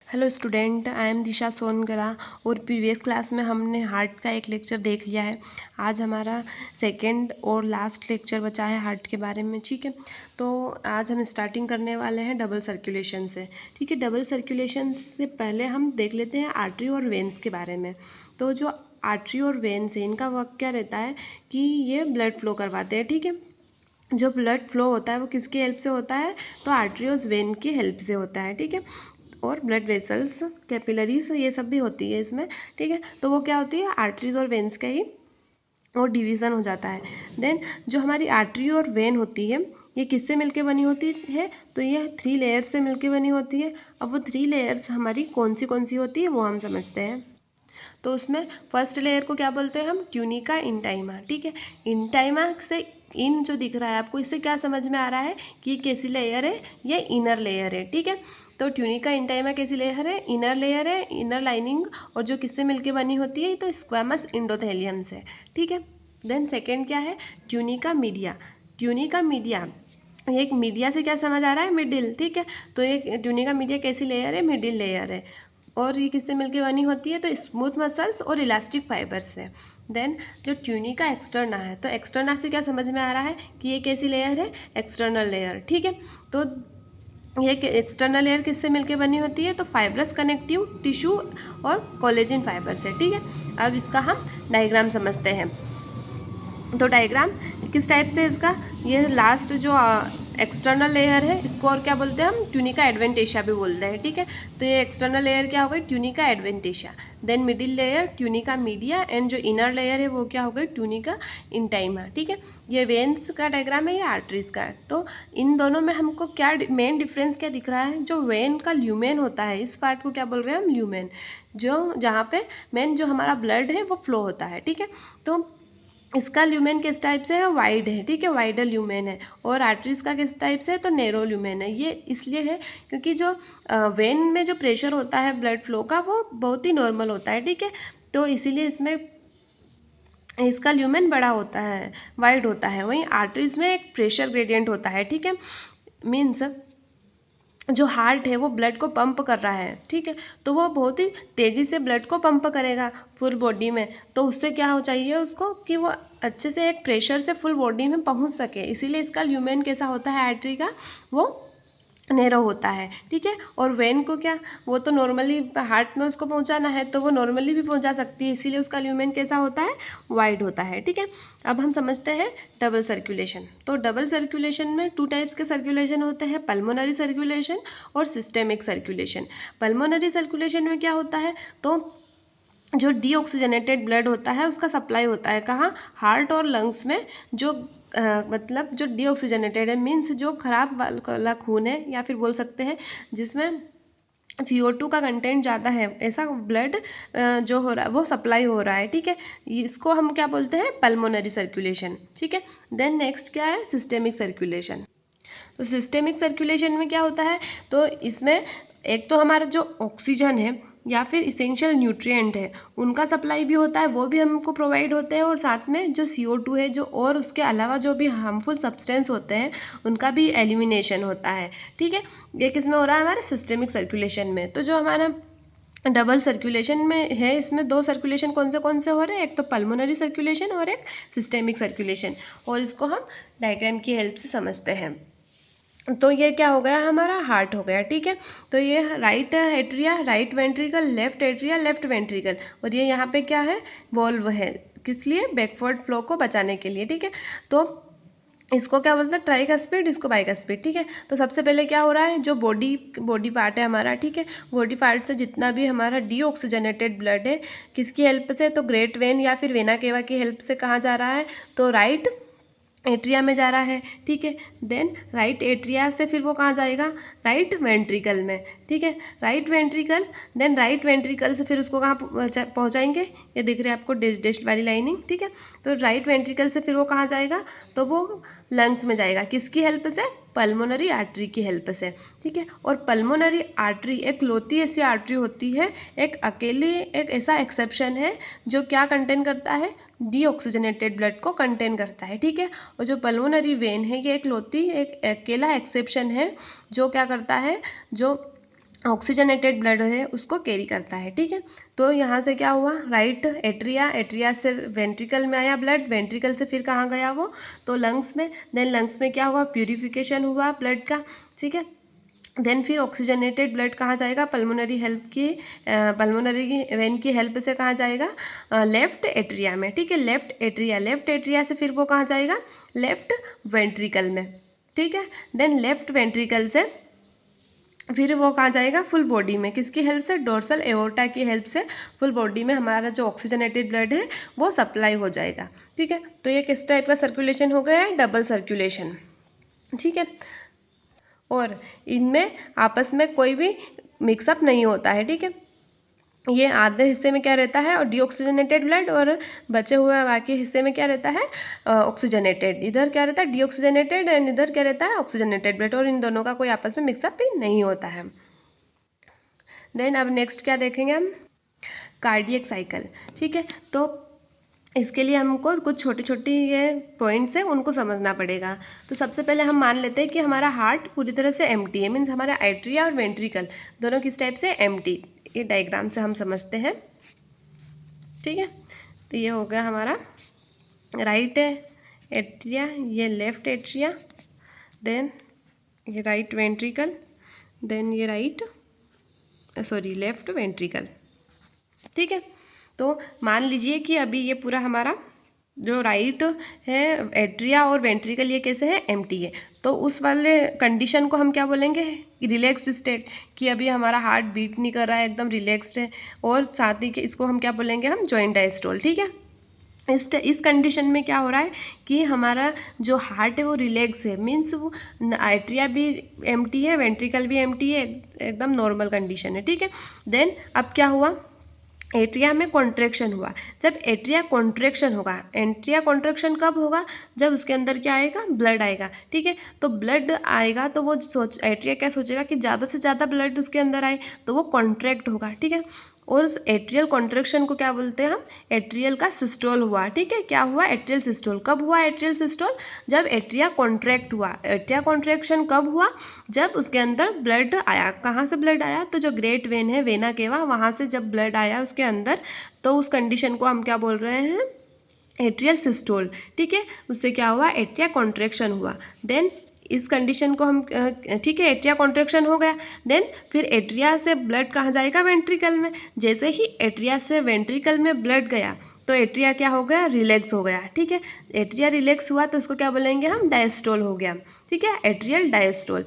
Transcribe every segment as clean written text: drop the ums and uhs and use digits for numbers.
Hello student, I am दिशा सोनगरा। और previous class में हमने हार्ट का एक लेक्चर देख लिया है। आज हमारा सेकंड और लास्ट लेक्चर बचा है हार्ट के बारे में। ठीक है, तो आज हम स्टार्टिंग करने वाले हैं डबल सर्कुलेशन से। ठीक है, डबल सर्कुलेशन से पहले हम देख लेते हैं आर्टरी और वेन्स के बारे में। तो जो आर्टरी और वेन्स है, इनका वर्क क्या रहता है कि ये ब्लड फ्लो करवाते हैं। ठीक है, जो ब्लड फ्लो होता है वो किसकी हेल्प से होता है? तो आर्टरी और वेन की हेल्प से होता है। ठीक है, और ब्लड वेसल्स, कैपिलरीज, ये सब भी होती है इसमें। ठीक है, तो वो क्या होती है? आर्टरीज और वेन्स का ही और डिवीज़न हो जाता है। देन जो हमारी आर्टरी और वेन होती है, ये किससे मिलके बनी होती है? तो ये 3 लेयर्स से मिलके बनी होती है। अब वो 3 लेयर्स हमारी कौन सी होती है वो हम समझते हैं। तो उसमें फर्स्ट लेयर को क्या बोलते हैं हम? Tunica intima. ठीक है, इंटाइमा से इन जो दिख रहा है आपको, इससे क्या समझ में आ रहा है कि कैसी लेयर है? ये इनर लेयर है। ठीक है, तो ट्यूनिका इंटाइमा कैसी लेयर है? इनर लेयर है, इनर लाइनिंग। और जो किससे मिलके बनी होती है? तो स्क्वैमस इंडोथेलियम से। ठीक है, देन सेकेंड क्या है? Tunica media. ट्यूनिका मीडिया, एक मीडिया से क्या समझ आ रहा है? मिडिल। ठीक है, तो ये ट्यूनिका मीडिया कैसी लेयर है? मिडिल लेयर है। और ये किससे मिलके बनी होती है? तो स्मूथ मसल्स और इलास्टिक फाइबर से। देन जो ट्यूनिका एक्सटर्ना है, तो एक्सटर्ना से क्या समझ में आ रहा है कि ये कैसी लेयर है? External layer. ठीक है, तो ये एक्सटर्नल लेयर किससे मिलके बनी होती है? तो फाइब्रस कनेक्टिव टिश्यू और कोलेजन फाइबर से। ठीक है, अब इसका हम डायग्राम समझते हैं। तो डायग्राम किस टाइप से इसका? ये लास्ट जो एक्सटर्नल लेयर है, इसको और क्या बोलते हैं हम? ट्यूनिका एडवेंटेशिया भी बोलते हैं। ठीक है, तो ये एक्सटर्नल लेयर क्या हो गई? Tunica adventitia. Then middle layer tunica media, and जो इनर लेयर है वो क्या हो गई? Tunica intima. ठीक है, ये वेन्स का डायग्राम है, ये आर्टरीज का। तो इन दोनों में हमको क्या मेन डिफरेंस क्या दिख रहा है? जो वेन का ल्यूमेन होता है, इस पार्ट को क्या बोल रहे हैं हम? ल्यूमेन। जो जहाँ पे मेन जो हमारा ब्लड है वो फ्लो होता है। ठीक है, तो इसका ल्यूमेन किस टाइप से है? वाइड है। ठीक है, वाइडर ल्यूमेन है। और आर्टरीज का किस टाइप से है? तो नैरो ल्यूमेन है। ये इसलिए है क्योंकि जो वेन में जो प्रेशर होता है ब्लड फ्लो का, वो बहुत ही नॉर्मल होता है। ठीक है, तो इसीलिए इसमें इसका ल्यूमेन बड़ा होता है, वाइड होता है। वहीं आर्टरीज में एक प्रेशर ग्रेडियंट होता है। ठीक है, मीन्स जो हार्ट है वो ब्लड को पंप कर रहा है। ठीक है, तो वो बहुत ही तेज़ी से ब्लड को पंप करेगा फुल बॉडी में। तो उससे क्या हो चाहिए उसको कि वो अच्छे से एक प्रेशर से फुल बॉडी में पहुंच सके। इसीलिए इसका ल्यूमेन कैसा होता है आर्टरी का? वो नैरो होता है। ठीक है, और वेन को क्या? वो तो नॉर्मली हार्ट में उसको पहुंचाना है, तो वो नॉर्मली भी पहुंचा सकती है, इसीलिए उसका ल्यूमेन कैसा होता है? वाइड होता है। ठीक है, अब हम समझते हैं डबल सर्कुलेशन। तो डबल सर्कुलेशन में 2 टाइप्स के सर्कुलेशन होते हैं, पल्मोनरी सर्कुलेशन और सिस्टेमिक सर्कुलेशन। पल्मोनरी सर्कुलेशन में क्या होता है? तो जो डीऑक्सीजनेटेड ब्लड होता है उसका सप्लाई होता है कहाँ? हार्ट और लंग्स में। जो मतलब जो डीऑक्सीजनेटेड है, मीन्स जो खराब वाला खून है, या फिर बोल सकते हैं जिसमें CO2 का कंटेंट ज़्यादा है, ऐसा ब्लड जो हो रहा है वो सप्लाई हो रहा है। ठीक है, इसको हम क्या बोलते हैं? Pulmonary circulation. ठीक है, देन नेक्स्ट क्या है? Systemic circulation. तो सिस्टेमिक सर्कुलेशन में क्या होता है? तो इसमें एक तो हमारा जो ऑक्सीजन है या फिर इसेंशियल न्यूट्रिएंट है, उनका सप्लाई भी होता है, वो भी हमको प्रोवाइड होते हैं। और साथ में जो CO2 है, जो और उसके अलावा जो भी हार्मफुल सब्सटेंस होते हैं, उनका भी एलिमिनेशन होता है। ठीक है, ये किस में हो रहा है? हमारे सिस्टेमिक सर्कुलेशन में। तो जो हमारा डबल सर्कुलेशन में है, इसमें 2 सर्कुलेशन कौन से हो रहे हैं? एक तो पल्मोनरी सर्कुलेशन और एक सिस्टेमिक सर्कुलेशन। और इसको हम डायग्राम की हेल्प से समझते हैं। तो ये क्या हो गया? हमारा हार्ट हो गया। ठीक है, तो ये right atria, right ventricle, left atria, left ventricle. और ये यहाँ पे क्या है? वॉल्व है। किस लिए? बैकवर्ड फ्लो को बचाने के लिए। ठीक है, तो इसको क्या बोलते हैं? ट्राइकस्पिड, इसको बाइकस्पिड। ठीक है, तो सबसे पहले क्या हो रहा है? जो बॉडी पार्ट है हमारा, ठीक है, बॉडी पार्ट से जितना भी हमारा डीऑक्सीजनेटेड ब्लड है, किसकी हेल्प से? तो ग्रेट वेन या फिर वेना केवा की हेल्प से कहाँ जा रहा है? तो राइट एट्रिया में जा रहा है। ठीक है, देन राइट एट्रिया से फिर वो कहाँ जाएगा? राइट वेंट्रिकल में। ठीक है, right ventricle, then right ventricle से फिर उसको कहाँ पहुँचाएंगे? ये दिख रहा है आपको डैश वाली लाइनिंग। ठीक है, तो राइट वेंट्रिकल से फिर वो कहाँ जाएगा? तो वो लंग्स में जाएगा। किसकी हेल्प से? पल्मोनरी आर्टरी की हेल्प से। ठीक है, और पल्मोनरी आर्टरी एक लौती ऐसी आर्टरी होती है, एक अकेले एक ऐसा एक्सेप्शन है जो क्या कंटेन करता है? डीऑक्सीजनेटेड ब्लड को कंटेन करता है। ठीक है, और जो पल्मोनरी वेन है, ये एक लौती एक अकेला एक्सेप्शन है जो क्या करता है? जो ऑक्सीजनेटेड ब्लड है उसको कैरी करता है, ठीक है। तो यहाँ से क्या हुआ, राइट एट्रिया, एट्रिया से वेंट्रिकल में आया ब्लड, वेंट्रिकल से फिर कहाँ गया वो, तो लंग्स में, देन लंग्स में क्या हुआ, प्यूरिफिकेशन हुआ ब्लड का, ठीक है। देन फिर ऑक्सीजनेटेड ब्लड कहाँ जाएगा, पल्मोनरी हेल्प की, पल्मोनरी की वेन की हेल्प से कहाँ जाएगा, लेफ्ट एट्रिया में, ठीक है। लेफ्ट एट्रिया, लेफ्ट एट्रिया से फिर वो कहाँ जाएगा, लेफ्ट वेंट्रिकल में, ठीक है। देन लेफ्ट वेंट्रिकल से फिर वो कहाँ जाएगा, फुल बॉडी में, किसकी हेल्प से, डोर्सल एओर्टा की हेल्प से फुल बॉडी में हमारा जो ऑक्सीजनेटेड ब्लड है वो सप्लाई हो जाएगा, ठीक है। तो ये किस टाइप का सर्कुलेशन हो गया है, डबल सर्कुलेशन, ठीक है। और इनमें आपस में कोई भी मिक्सअप नहीं होता है, ठीक है। ये आधे हिस्से में क्या रहता है, और डीऑक्सीजनेटेड ब्लड, और बचे हुए बाकी हिस्से में क्या रहता है, ऑक्सीजनेटेड। इधर क्या रहता है, डीऑक्सीजनेटेड, एंड इधर क्या रहता है, ऑक्सीजनेटेड ब्लड, और इन दोनों का कोई आपस में मिक्सअप भी नहीं होता है। देन अब नेक्स्ट क्या देखेंगे हम, कार्डियक साइकिल, ठीक है। तो इसके लिए हमको कुछ छोटी छोटी ये पॉइंट्स हैं उनको समझना पड़ेगा। तो सबसे पहले हम मान लेते हैं कि हमारा हार्ट पूरी तरह से एम्प्टी है, मीन्स हमारा एट्रिया और वेंट्रिकल दोनों किस टाइप से, एम्प्टी। ये डायग्राम से हम समझते हैं, ठीक है। तो ये हो गया हमारा राइट एट्रिया, ये लेफ्ट एट्रिया, देन ये राइट वेंट्रिकल, देन ये लेफ्ट वेंट्रिकल, ठीक है। तो मान लीजिए कि अभी ये पूरा हमारा जो राइट है एट्रिया और वेंट्रिकल ये कैसे है, एम्प्टी है। तो उस वाले कंडीशन को हम क्या बोलेंगे, रिलैक्स्ड स्टेट, कि अभी हमारा हार्ट बीट नहीं कर रहा है, एकदम रिलैक्स्ड है, और साथ ही के इसको हम क्या बोलेंगे, हम जॉइंट डायस्टोल, ठीक है। इस कंडीशन में क्या हो रहा है कि हमारा जो हार्ट है वो रिलैक्स है, मीन्स वो एट्रिया भी एम्प्टी है, वेंट्रिकल भी एम्प्टी है, एकदम नॉर्मल कंडीशन है, ठीक है। देन अब क्या हुआ, एट्रिया में कॉन्ट्रैक्शन हुआ। जब एट्रिया कॉन्ट्रैक्शन होगा, एट्रिया कॉन्ट्रैक्शन कब होगा, जब उसके अंदर क्या आएगा, ब्लड आएगा, ठीक है। तो ब्लड आएगा तो वो एट्रिया क्या सोचेगा कि ज़्यादा से ज़्यादा ब्लड उसके अंदर आए, तो वो कॉन्ट्रैक्ट होगा, ठीक है। और उस एट्रियल कॉन्ट्रैक्शन को क्या बोलते हैं हम, एट्रियल का सिस्टोल हुआ, ठीक है। क्या हुआ, एट्रियल सिस्टोल। कब हुआ एट्रियल सिस्टोल, जब एट्रिया कॉन्ट्रैक्ट हुआ। एट्रिया कॉन्ट्रैक्शन कब हुआ, जब उसके अंदर ब्लड आया। कहाँ से ब्लड आया, तो जो ग्रेट वेन है, वेना केवा, वहाँ से जब ब्लड आया उसके अंदर, तो उस कंडीशन को हम क्या बोल रहे हैं, एट्रियल सिस्टोल, ठीक है। उससे क्या हुआ, एट्रिया कॉन्ट्रैक्शन हुआ। देन इस कंडीशन को हम, ठीक है, एट्रिया कॉन्ट्रैक्शन हो गया। देन फिर एट्रिया से ब्लड कहाँ जाएगा, वेंट्रिकल में। जैसे ही एट्रिया से वेंट्रिकल में ब्लड गया तो एट्रिया क्या हो गया, रिलैक्स हो गया, ठीक है। एट्रिया रिलैक्स हुआ तो उसको क्या बोलेंगे हम, डायस्टोल हो गया, ठीक है, एट्रियल डायस्टोल।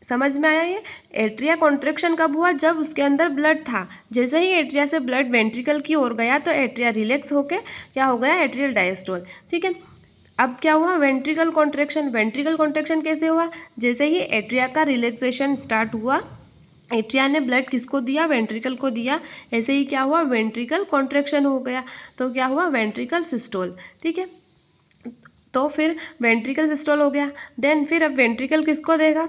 समझ में आया ये। एट्रिया कॉन्ट्रैक्शन कब हुआ, जब उसके अंदर ब्लड था। जैसे ही एट्रिया से ब्लड वेंट्रिकल की ओर गया तो एट्रिया रिलैक्स होके क्या हो गया, एट्रियल डायस्टोल, ठीक है। अब क्या हुआ, वेंट्रिकल कॉन्ट्रैक्शन। वेंट्रिकल कॉन्ट्रैक्शन कैसे हुआ, जैसे ही एट्रिया का रिलैक्सेशन स्टार्ट हुआ, एट्रिया ने ब्लड किसको दिया, वेंट्रिकल को दिया, ऐसे ही क्या हुआ, वेंट्रिकल कॉन्ट्रैक्शन हो गया, तो क्या हुआ, वेंट्रिकल सिस्टोल, ठीक है। तो फिर वेंट्रिकल सिस्टोल हो गया। देन फिर अब वेंट्रिकल किसको देगा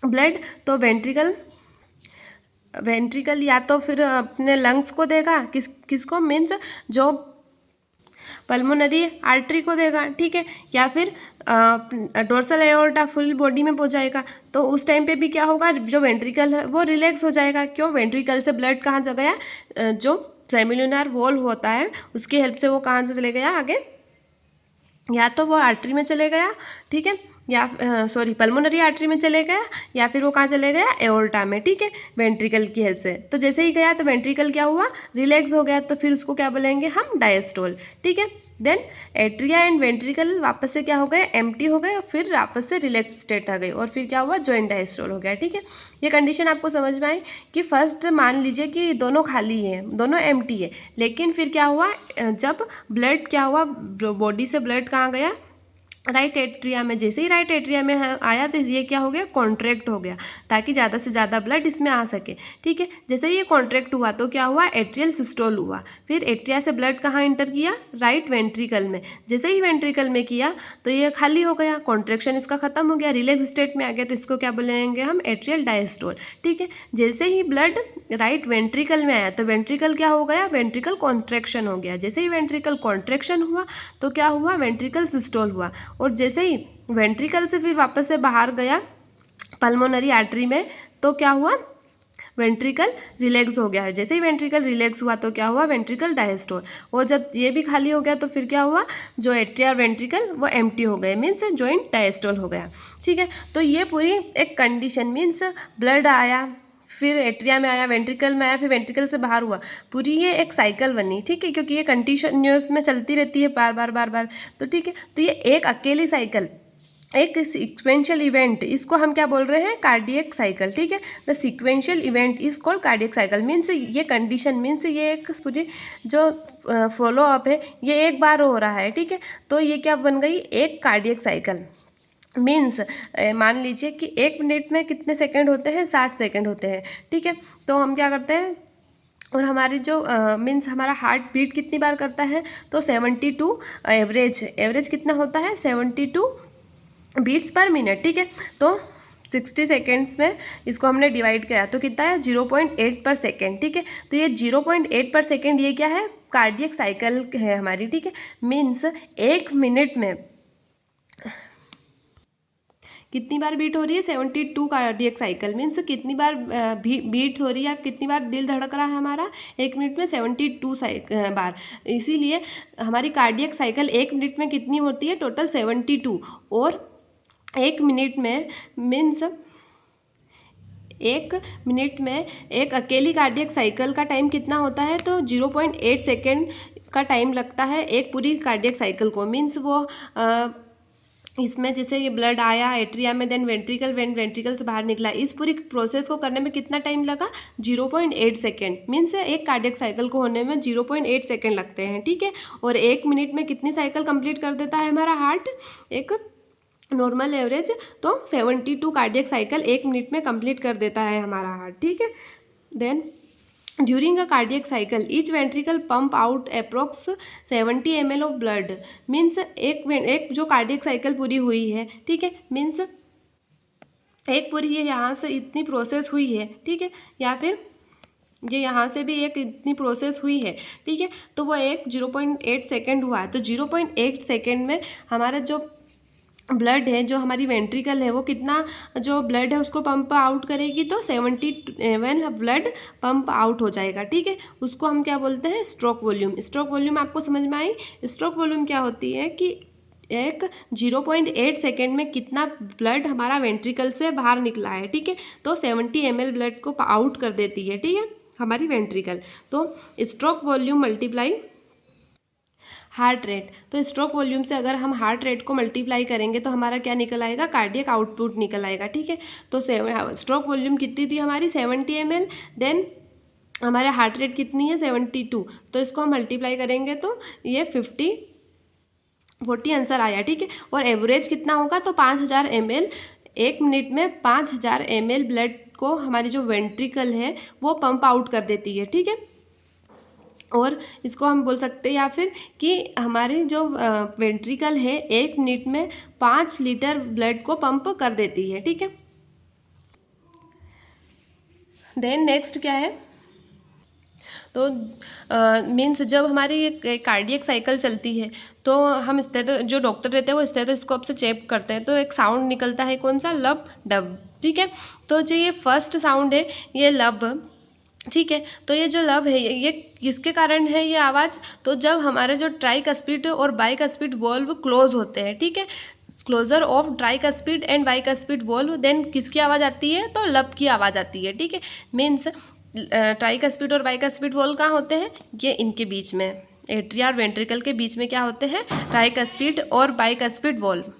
ब्लड, तो वेंट्रिकल या तो फिर अपने लंग्स को देगा, किसको, मीन्स जो पल्मोनरी आर्टरी को देगा, ठीक है, या फिर डोर्सल एओर्टा फुल बॉडी में पहुंचाएगा। तो उस टाइम पे भी क्या होगा, जो वेंट्रिकल है वो रिलैक्स हो जाएगा। क्यों, वेंट्रिकल से ब्लड कहाँ जा गया, जो सेमिलुनर वॉल होता है उसकी हेल्प से वो कहाँ से चले गया आगे, या तो वो आर्टरी में चले गया, ठीक है, या पल्मोनरी आर्टरी में चले गया, या फिर वो कहाँ चले गया, एओर्टा में, ठीक है, वेंट्रिकल की हेल्प से। तो जैसे ही गया तो वेंट्रिकल क्या हुआ, रिलैक्स हो गया, तो फिर उसको क्या बोलेंगे हम, डायस्टोल, ठीक है। देन एट्रिया एंड वेंट्रिकल वापस से क्या हो गए, एम्प्टी हो गए, और फिर वापस से रिलैक्स स्टेट आ गई, और फिर क्या हुआ, जॉइंट डायस्टोल हो गया, ठीक है। ये कंडीशन आपको समझ में आई कि फर्स्ट मान लीजिए कि दोनों खाली है, दोनों एम्प्टी है, लेकिन फिर क्या हुआ, जब ब्लड क्या हुआ, बॉडी से ब्लड कहाँ गया, राइट एट्रिया में। जैसे ही राइट एट्रिया में आया तो ये क्या हो गया, कॉन्ट्रैक्ट हो गया, ताकि ज़्यादा से ज़्यादा ब्लड इसमें आ सके, ठीक है। जैसे ही ये कॉन्ट्रैक्ट हुआ तो क्या हुआ, एट्रियल सिस्टोल हुआ। फिर एट्रिया से ब्लड कहाँ इंटर किया, राइट वेंट्रिकल में। जैसे ही वेंट्रिकल में किया तो ये खाली हो गया, कॉन्ट्रैक्शन इसका खत्म हो गया, रिलैक्स स्टेट में आ गया, तो इसको क्या बोलेंगे हम, एट्रियल डायस्टोल, ठीक है। जैसे ही ब्लड राइट वेंट्रिकल में आया तो वेंट्रिकल क्या हो गया, वेंट्रिकल कॉन्ट्रैक्शन हो गया। जैसे ही वेंट्रिकल कॉन्ट्रैक्शन हुआ तो क्या हुआ, वेंट्रिकल सिस्टोल हुआ। और जैसे ही वेंट्रिकल से फिर वापस से बाहर गया पल्मोनरी आर्टरी में, तो क्या हुआ, वेंट्रिकल रिलैक्स हो गया है। जैसे ही वेंट्रिकल रिलैक्स हुआ तो क्या हुआ, वेंट्रिकल डायस्टोल। और जब ये भी खाली हो गया तो फिर क्या हुआ, जो एट्रिया और वेंट्रिकल वो एम्प्टी हो गए, मीन्स जॉइंट डायस्टोल हो गया। ठीक है, तो ये पूरी एक कंडीशन, मीन्स ब्लड आया, फिर एट्रिया में आया, वेंट्रिकल में आया, फिर वेंट्रिकल से बाहर हुआ, पूरी ये एक साइकिल बनी। ठीक है, क्योंकि ये कंटिन्यूअस में चलती रहती है बार बार बार बार। तो ठीक है, तो ये एक अकेली साइकिल, एक सीक्वेंशियल इवेंट, इसको हम क्या बोल रहे हैं, कार्डियक साइकिल। ठीक है, the sequential event is called cardiac cycle. Means ये कंडीशन, मीन्स ये एक पूरी जो फॉलो अप है ये एक बार हो रहा है। ठीक है, तो ये क्या बन गई, एक कार्डियक साइकिल। मीन्स मान लीजिए कि 1 मिनट में कितने सेकंड होते हैं, 60 सेकंड होते हैं। ठीक है, तो हम क्या करते हैं, और हमारी जो मीन्स हमारा हार्ट बीट कितनी बार करता है, तो 72 एवरेज कितना होता है, 72 बीट्स पर मिनट। ठीक है, तो 60 सेकेंड्स में इसको हमने डिवाइड किया तो कितना है, 0.8 पर सेकेंड। ठीक है, तो ये 0.8 पर सेकेंड ये क्या है, कार्डियक साइकिल है हमारी। ठीक है, मीन्स 1 मिनट में कितनी बार बीट हो रही है, 72 कार्डियक साइकिल। मीन्स कितनी बार बीट्स हो रही है, कितनी बार दिल धड़क रहा है हमारा, 1 मिनट में 72 बार। इसीलिए हमारी कार्डियक साइकिल 1 मिनट में कितनी होती है, टोटल 72। और 1 मिनट में मीन्स 1 मिनट में एक अकेली कार्डियक साइकिल का टाइम कितना होता है, तो 0.8 सेकेंड का टाइम लगता है एक पूरी कार्डियक साइकिल को। मीन्स वो इसमें जैसे ये ब्लड आया एट्रिया में, देन वेंट्रिकल, वेंट्रिकल से बाहर निकला, इस पूरी प्रोसेस को करने में कितना टाइम लगा, 0.8 सेकेंड। मीन्स एक कार्डियक साइकिल को होने में 0.8 सेकेंड लगते हैं। ठीक है, और 1 मिनट में कितनी साइकिल कंप्लीट कर देता है हमारा हार्ट, एक नॉर्मल एवरेज तो 72 कार्डियक साइकिल 1 मिनट में कंप्लीट कर देता है हमारा हार्ट। ठीक है, then during a cardiac cycle each ventricle pump out approx 70 ml of blood. Means एक जो कार्डियक साइकिल पूरी हुई है, ठीक है, मीन्स एक पूरी ये यहाँ से इतनी प्रोसेस हुई है। ठीक है, या फिर ये यहाँ से भी एक इतनी प्रोसेस हुई है। ठीक है, तो वो एक 0.8 सेकेंड हुआ है। तो 0.8 सेकेंड में हमारा जो ब्लड है, जो हमारी वेंट्रिकल है, वो कितना जो ब्लड है उसको पंप आउट करेगी, तो 71 ब्लड पंप आउट हो जाएगा। ठीक है, उसको हम क्या बोलते हैं, स्ट्रोक वॉल्यूम। स्ट्रोक वॉल्यूम आपको समझ में आई। स्ट्रोक वॉल्यूम क्या होती है कि एक 0.8 सेकेंड में कितना ब्लड हमारा वेंट्रिकल से बाहर निकला है। ठीक है, तो 70 ml ब्लड को आउट कर देती है। ठीक है, हमारी वेंट्रिकल। तो stroke volume multiply heart rate. तो स्ट्रोक वॉल्यूम से अगर हम हार्ट रेट को मल्टीप्लाई करेंगे तो हमारा क्या निकल आएगा, कार्डियक आउटपुट निकल आएगा। ठीक है, तो स्ट्रोक वॉल्यूम कितनी थी हमारी, 70 ml। देन हमारे हार्ट रेट कितनी है, 72। तो इसको हम मल्टीप्लाई करेंगे तो ये 40 आंसर आया। ठीक है, और एवरेज कितना होगा, तो 5000 ml 1 मिनट में 5000 ml ब्लड को हमारी जो वेंट्रिकल है वो पंप आउट कर देती है। ठीक है, और इसको हम बोल सकते हैं या फिर कि हमारी जो वेंट्रिकल है 1 मिनट में 5 लीटर ब्लड को पंप कर देती है। ठीक है, देन नेक्स्ट क्या है, तो मीन्स जब हमारी ये कार्डियक साइकिल चलती है तो हम जो डॉक्टर रहते हैं वो स्टेथोस्कोप से चेक करते हैं, तो एक साउंड निकलता है, कौन सा, लब डब। ठीक है, तो जो ये फर्स्ट साउंड है ये लब। ठीक है, तो ये जो लब है ये किसके कारण है ये आवाज़, तो जब हमारे जो ट्राइकस्पिड और बाइकस्पिड वॉल्व क्लोज होते हैं। ठीक है, closure of tricuspid and bicuspid valve, then किसकी आवाज़ आती है, तो लब की आवाज़ आती है। ठीक है, मीन्स ट्राइकस्पिड और बाइकस्पिड वॉल्व कहाँ होते हैं, ये इनके बीच में, एट्रिया और वेंट्रिकल के बीच में क्या होते हैं, ट्राइकस्पिड और बाइकस्पिड वॉल्व।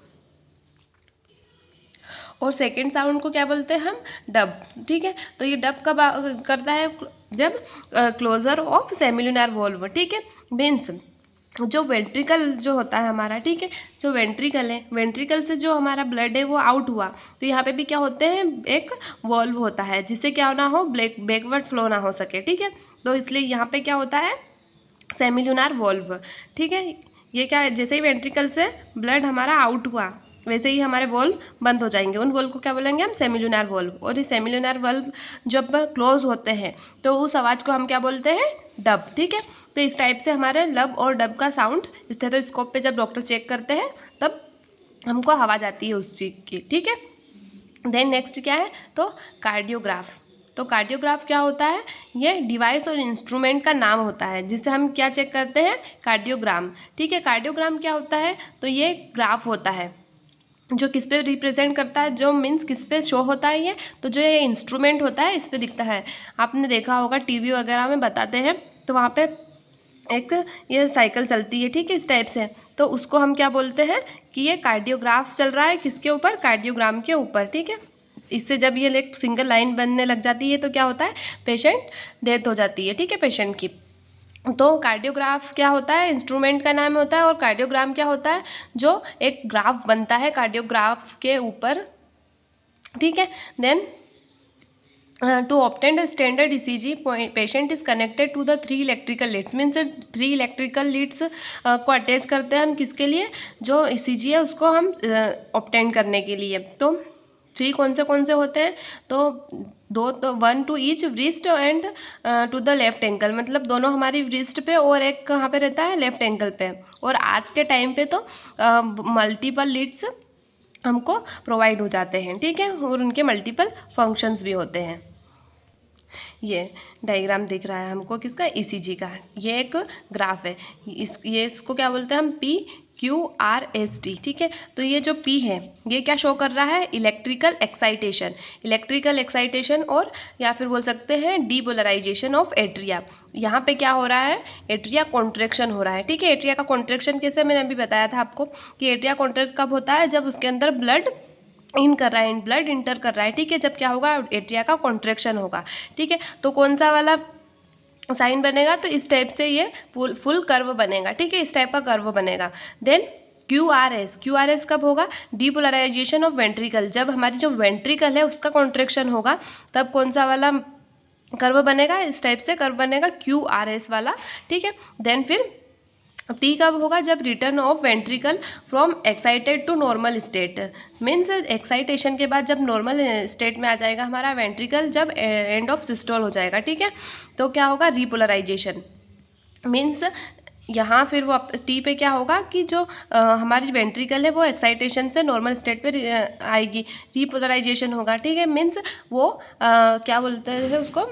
और सेकेंड साउंड को क्या बोलते हैं हम, डब। ठीक है, तो ये डब कब करता है, जब क्लोजर ऑफ सेमिलुनर वॉल्व। ठीक है, मीन्स जो वेंट्रिकल जो होता है हमारा, ठीक है, जो वेंट्रिकल है, वेंट्रिकल से जो हमारा ब्लड है वो आउट हुआ, तो यहाँ पे भी क्या होते हैं, एक वॉल्व होता है जिससे क्या ना हो, बैकवर्ड फ्लो ना हो सके। ठीक है, तो इसलिए यहाँ पे क्या होता है, सेमिलुनर वॉल्व। ठीक है, ये क्या है, जैसे ही वेंट्रिकल से ब्लड हमारा आउट हुआ वैसे ही हमारे वॉल्व बंद हो जाएंगे, उन वॉल्व को क्या बोलेंगे हम, सेमिलुनर वॉल्व। और ये सेमिलुनर वॉल्व जब क्लोज होते हैं तो उस आवाज़ को हम क्या बोलते हैं, डब। ठीक है, तो इस टाइप से हमारे लब और डब का साउंड स्टेथोस्कोप पे जब डॉक्टर चेक करते हैं तब हमको आवाज़ आती है उस चीज़ की। ठीक है, देन नेक्स्ट क्या है, तो कार्डियोग्राफ। तो कार्डियोग्राफ क्या होता है, ये डिवाइस और इंस्ट्रूमेंट का नाम होता है जिससे हम क्या चेक करते हैं, कार्डियोग्राम। ठीक है, कार्डियोग्राम क्या होता है, तो ये ग्राफ होता है जो किस पे रिप्रेजेंट करता है, जो मीन्स किस पे शो होता है ये, तो जो ये इंस्ट्रूमेंट होता है इस पे दिखता है। आपने देखा होगा टीवी वगैरह में बताते हैं तो वहाँ पे एक ये साइकिल चलती है, ठीक है, इस टाइप से, तो उसको हम क्या बोलते हैं कि ये कार्डियोग्राफ चल रहा है, किसके ऊपर, कार्डियोग्राम के ऊपर। ठीक है, इससे जब ये एक सिंगल लाइन बनने लग जाती है तो क्या होता है, पेशेंट डेथ हो जाती है। ठीक है, पेशेंट की। तो कार्डियोग्राफ क्या होता है, इंस्ट्रूमेंट का नाम होता है, और कार्डियोग्राम क्या होता है, जो एक ग्राफ बनता है कार्डियोग्राफ के ऊपर। ठीक है, then to obtain a standard ECG, patient is connected to the 3 electrical leads, means 3 electrical leads को अटैच करते हैं हम, किसके लिए, जो ECG है उसको हम ऑब्टेन करने के लिए। तो 3 कौन से होते हैं, तो 2 तो 1 to each wrist and to the left ankle, मतलब दोनों हमारी wrist पे और एक कहाँ पे रहता है, लेफ्ट एंकल पे। और आज के टाइम पे तो मल्टीपल लीड्स हमको प्रोवाइड हो जाते हैं। ठीक है, और उनके मल्टीपल फंक्शंस भी होते हैं। ये डायग्राम दिख रहा है हमको किसका, ECG का। ये एक ग्राफ है, इसको क्या बोलते हैं हम, PQRST। ठीक है, तो ये जो P है ये क्या शो कर रहा है, इलेक्ट्रिकल एक्साइटेशन और या फिर बोल सकते हैं डीपोलराइजेशन ऑफ एट्रिया। यहाँ पे क्या हो रहा है, एट्रिया कॉन्ट्रैक्शन हो रहा है। ठीक है, एट्रिया का कॉन्ट्रैक्शन कैसे, मैंने अभी बताया था आपको कि एट्रिया कॉन्ट्रैक्ट कब होता है, जब उसके अंदर ब्लड इन कर रहा है, ब्लड इंटर कर रहा है। ठीक है, जब क्या होगा, एट्रिया का कॉन्ट्रैक्शन होगा। ठीक है, तो कौन सा वाला साइन बनेगा, तो इस टाइप से ये फुल कर्व बनेगा। ठीक है, इस टाइप का कर्व बनेगा। देन क्यूआरएस कब होगा, डीपोलराइजेशन ऑफ वेंट्रिकल, जब हमारी जो वेंट्रिकल है उसका कॉन्ट्रैक्शन होगा तब कौन सा वाला कर्व बनेगा, इस टाइप से कर्व बनेगा, क्यूआरएस वाला। ठीक है, देन फिर टी कब होगा, जब return of ventricle from excited to normal state, means excitation के बाद जब नॉर्मल स्टेट में आ जाएगा हमारा वेंट्रिकल, जब एंड ऑफ सिस्टोल हो जाएगा। ठीक है, तो क्या होगा, रीपोलराइजेशन, मीन्स यहाँ फिर वो टी पे क्या होगा कि जो हमारी वेंट्रिकल है वो एक्साइटेशन से नॉर्मल स्टेट पे आएगी, रीपोलराइजेशन होगा। ठीक है, मीन्स वो क्या बोलते हैं उसको,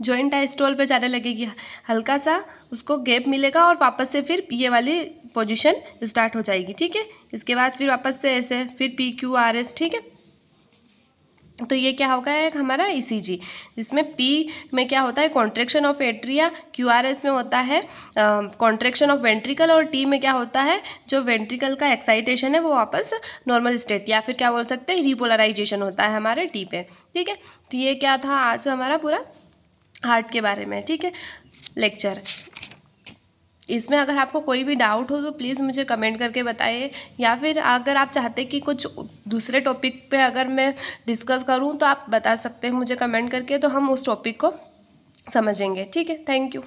जॉइंट डायस्टोल पे जाने लगेगी, हल्का सा उसको गैप मिलेगा और वापस से फिर ये वाली पोजीशन स्टार्ट हो जाएगी। ठीक है, इसके बाद फिर वापस से ऐसे फिर PQRS। ठीक है, तो ये क्या होगा, एक हमारा ECG, जिसमें P में क्या होता है, कॉन्ट्रैक्शन ऑफ एट्रिया, QRS में होता है कॉन्ट्रैक्शन ऑफ वेंट्रिकल, और T में क्या होता है, जो वेंट्रिकल का एक्साइटेशन है वो वापस नॉर्मल स्टेट या फिर क्या बोल सकते हैं, रीपोलराइजेशन होता है हमारे T पे। ठीक है, तो ये क्या था आज हमारा पूरा हार्ट के बारे में। ठीक है, लेक्चर। इसमें अगर आपको कोई भी डाउट हो तो प्लीज़ मुझे कमेंट करके बताइए, या फिर अगर आप चाहते कि कुछ दूसरे टॉपिक पे अगर मैं डिस्कस करूं तो आप बता सकते हैं मुझे कमेंट करके, तो हम उस टॉपिक को समझेंगे। ठीक है, थैंक यू।